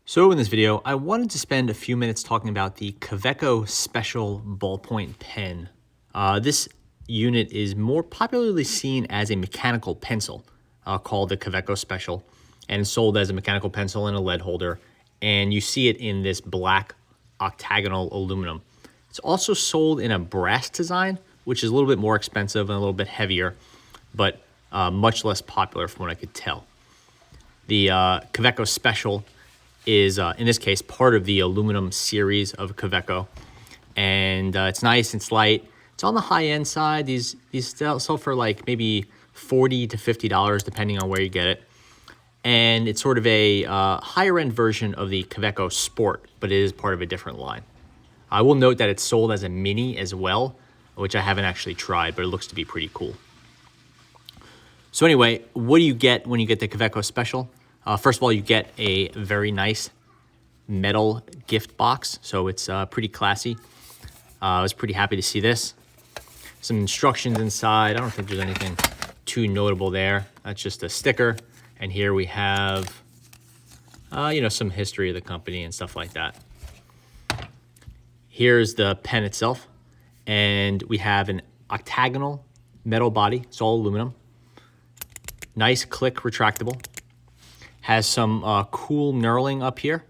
So in this video, I wanted to spend a few minutes talking about the Kaweco Special Ballpoint Pen. This unit is more popularly seen as a mechanical pencil called the Kaweco Special, and it's sold as a mechanical pencil in a lead holder, and you see it in this black octagonal aluminum. It's also sold in a brass design, which is a little bit more expensive and a little bit heavier, but much less popular from what I could tell. The Kaweco Special is, in this case, part of the aluminum series of Kaweco. And it's nice, it's light. It's on the high-end side. These sell for like maybe $40 to $50, depending on where you get it. And it's sort of a higher-end version of the Kaweco Sport, but it is part of a different line. I will note that it's sold as a mini as well, which I haven't actually tried, but it looks to be pretty cool. So anyway, what do you get when you get the Kaweco Special? First of all, you get a very nice metal gift box, so it's pretty classy. I was pretty happy to see this. Some instructions inside. I don't think there's anything too notable there. That's just a sticker. And here we have, some history of the company and stuff like that. Here's the pen itself. And we have an octagonal metal body. It's all aluminum. Nice click retractable. Has some cool knurling up here.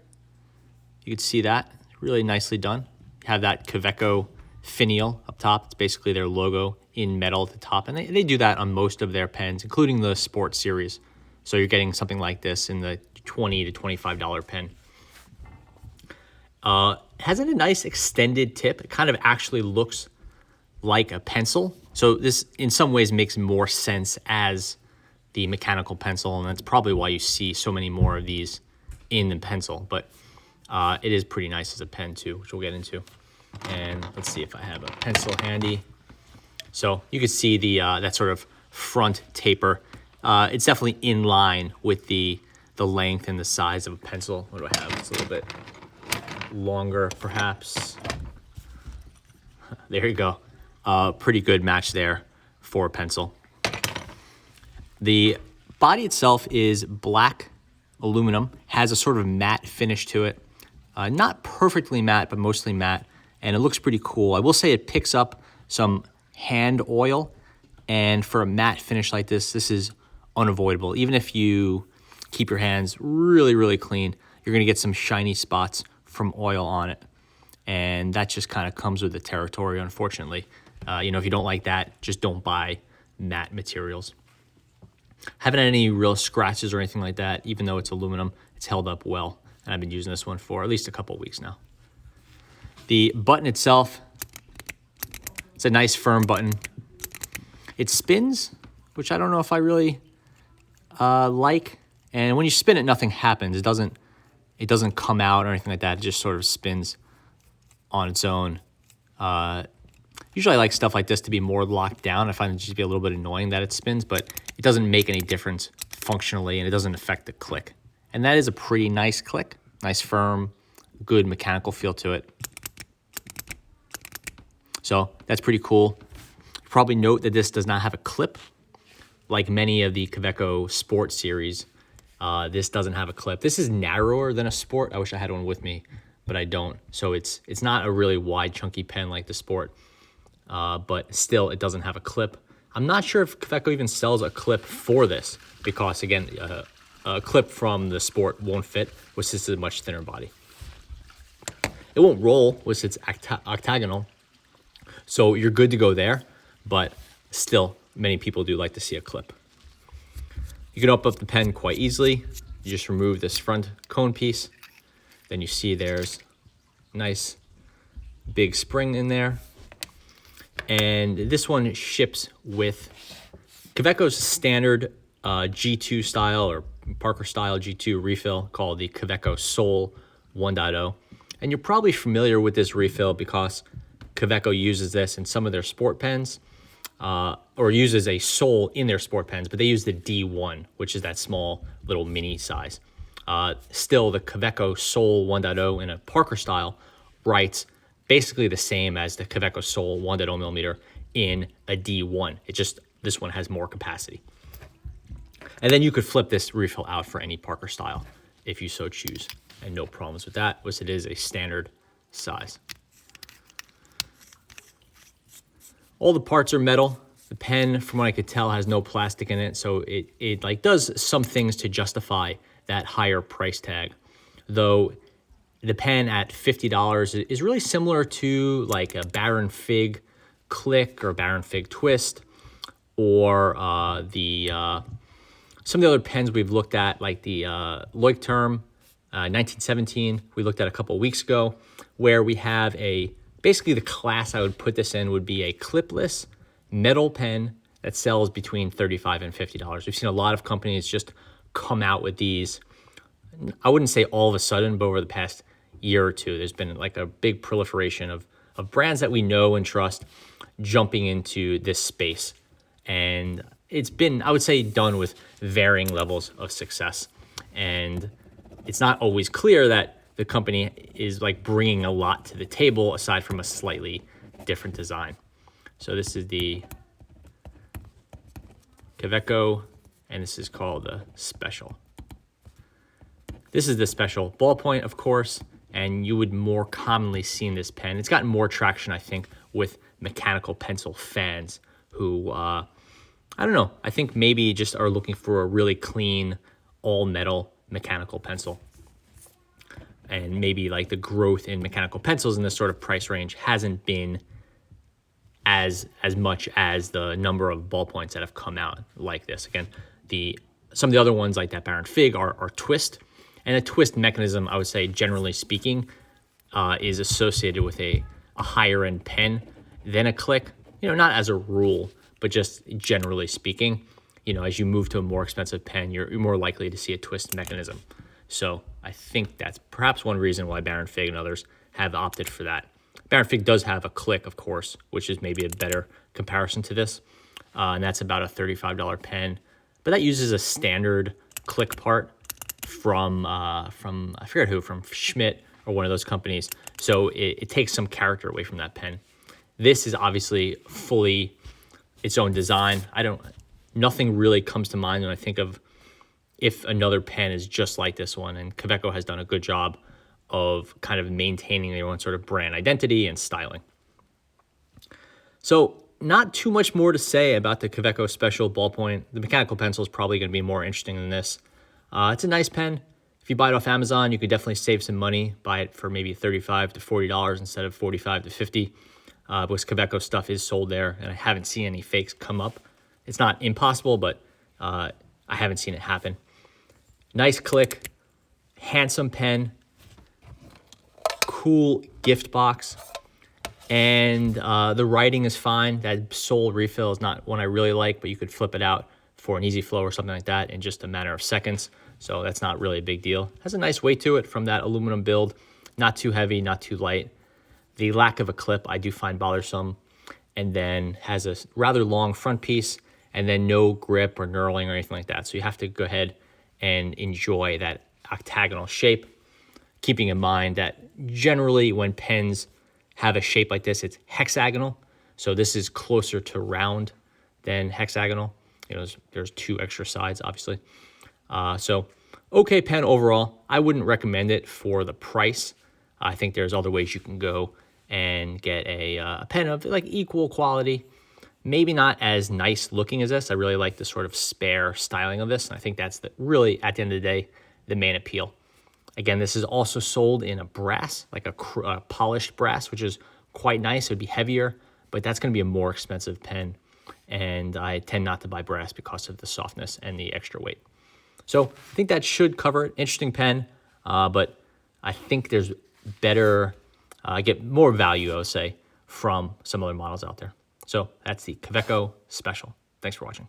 You can see that. Really nicely done. You have that Kaweco finial up top. It's basically their logo in metal at the top. And they do that on most of their pens, including the Sport series. So you're getting something like this in the $20 to $25 pen. Has a nice extended tip. It kind of actually looks like a pencil. So this, in some ways, makes more sense as the mechanical pencil, and that's probably why you see so many more of these in the pencil. But it is pretty nice as a pen too, which we'll get into. And let's see if I have a pencil handy. So you can see the that sort of front taper. It's definitely in line with the length and the size of a pencil. What do I have? It's a little bit longer, perhaps. There you go. Pretty good match there for a pencil. The body itself is black aluminum, has a sort of matte finish to it. Not perfectly matte, but mostly matte, and it looks pretty cool. I will say it picks up some hand oil, and for a matte finish like this is unavoidable. Even if you keep your hands really, really clean, you're gonna get some shiny spots from oil on it. And that just kind of comes with the territory, unfortunately. If you don't like that, just don't buy matte materials. Haven't had any real scratches or anything like that. Even though it's aluminum, it's held up well. And I've been using this one for at least a couple of weeks now. The button itself, it's a nice firm button. It spins, which I don't know if I really like. And when you spin it, nothing happens. It doesn't come out or anything like that. It just sort of spins on its own. Usually I like stuff like this to be more locked down. I find it just to be a little bit annoying that it spins, but it doesn't make any difference functionally, and it doesn't affect the click. And that is a pretty nice click. Nice, firm, good mechanical feel to it. So that's pretty cool. You probably note that this does not have a clip. Like many of the Kaweco Sport series, this doesn't have a clip. This is narrower than a Sport. I wish I had one with me, but I don't. So it's not a really wide, chunky pen like the Sport. But still, it doesn't have a clip. I'm not sure if Kaweco even sells a clip for this because, again, a clip from the Sport won't fit, which this is a much thinner body. It won't roll, which it's octagonal, so you're good to go there, but still, many people do like to see a clip. You can open up the pen quite easily. You just remove this front cone piece. Then you see there's a nice big spring in there. And this one ships with Kaweco's standard G2 style or Parker style G2 refill called the Kaweco Sol 1.0. And you're probably familiar with this refill because Kaweco uses this in some of their sport pens or uses a Sol in their sport pens, but they use the D1, which is that small little mini size. Still, the Kaweco Sol 1.0 in a Parker style writes basically the same as the Kaweco Sol 1.0 millimeter in a D1. This one has more capacity. And then you could flip this refill out for any Parker style if you so choose. and no problems with that, which it is a standard size. All the parts are metal. The pen, from what I could tell, has no plastic in it, so it like does some things to justify that higher price tag. Though the pen at $50 is really similar to like a Baron Fig Click or Baron Fig Twist, or some of the other pens we've looked at, like the Leuchtturm 1917 we looked at a couple of weeks ago, where we have basically the class I would put this in would be a clipless metal pen that sells between $35 and $50. We've seen a lot of companies just come out with these. I wouldn't say all of a sudden, but over the past year or two, there's been like a big proliferation of brands that we know and trust jumping into this space. And it's been, I would say, done with varying levels of success. And it's not always clear that the company is like bringing a lot to the table aside from a slightly different design. So this is the Kaweco, and this is called the Special. This is the Special ballpoint, of course, and you would more commonly see in this pen. It's gotten more traction, I think, with mechanical pencil fans who, I don't know, I think maybe just are looking for a really clean, all-metal mechanical pencil. And maybe like the growth in mechanical pencils in this sort of price range hasn't been as much as the number of ballpoints that have come out like this. Again, some of the other ones like that Baron Fig are twist. And a twist mechanism, I would say, generally speaking, is associated with a higher end pen than a click. You know, not as a rule, but just generally speaking, you know, as you move to a more expensive pen, you're more likely to see a twist mechanism. So I think that's perhaps one reason why Baron Fig and others have opted for that. Baron Fig does have a click, of course, which is maybe a better comparison to this. And that's about a $35 pen. But that uses a standard click part from I forget who, from Schmidt or one of those companies. So it takes some character away from that pen. This is obviously fully its own design. Nothing really comes to mind when I think of if another pen is just like this one. And Kaweco has done a good job of kind of maintaining their own sort of brand identity and styling. So not too much more to say about the Kaweco Special ballpoint. The mechanical pencil is probably going to be more interesting than this. It's a nice pen. If you buy it off Amazon, you could definitely save some money. Buy it for maybe $35 to $40 instead of $45 to $50. Because Kaweco stuff is sold there, and I haven't seen any fakes come up. It's not impossible, but I haven't seen it happen. Nice click, handsome pen, cool gift box, and the writing is fine. That sole refill is not one I really like, but you could flip it out for an easy flow or something like that in just a matter of seconds. So that's not really a big deal. Has a nice weight to it from that aluminum build. Not too heavy, not too light. The lack of a clip I do find bothersome, and then has a rather long front piece and then no grip or knurling or anything like that. So you have to go ahead and enjoy that octagonal shape, keeping in mind that generally when pens have a shape like this, it's hexagonal. So this is closer to round than hexagonal. You know, there's two extra sides, obviously. So okay pen overall. I wouldn't recommend it for the price. I think there's other ways you can go and get a pen of like equal quality. Maybe not as nice looking as this. I really like the sort of spare styling of this. And I think that's really, at the end of the day, the main appeal. Again, this is also sold in a brass, like a polished brass, which is quite nice. It would be heavier, but that's going to be a more expensive pen. And I tend not to buy brass because of the softness and the extra weight. So I think that should cover it. Interesting pen, but I think there's better, get more value, I would say, from some other models out there. So that's the Kaweco Special. Thanks for watching.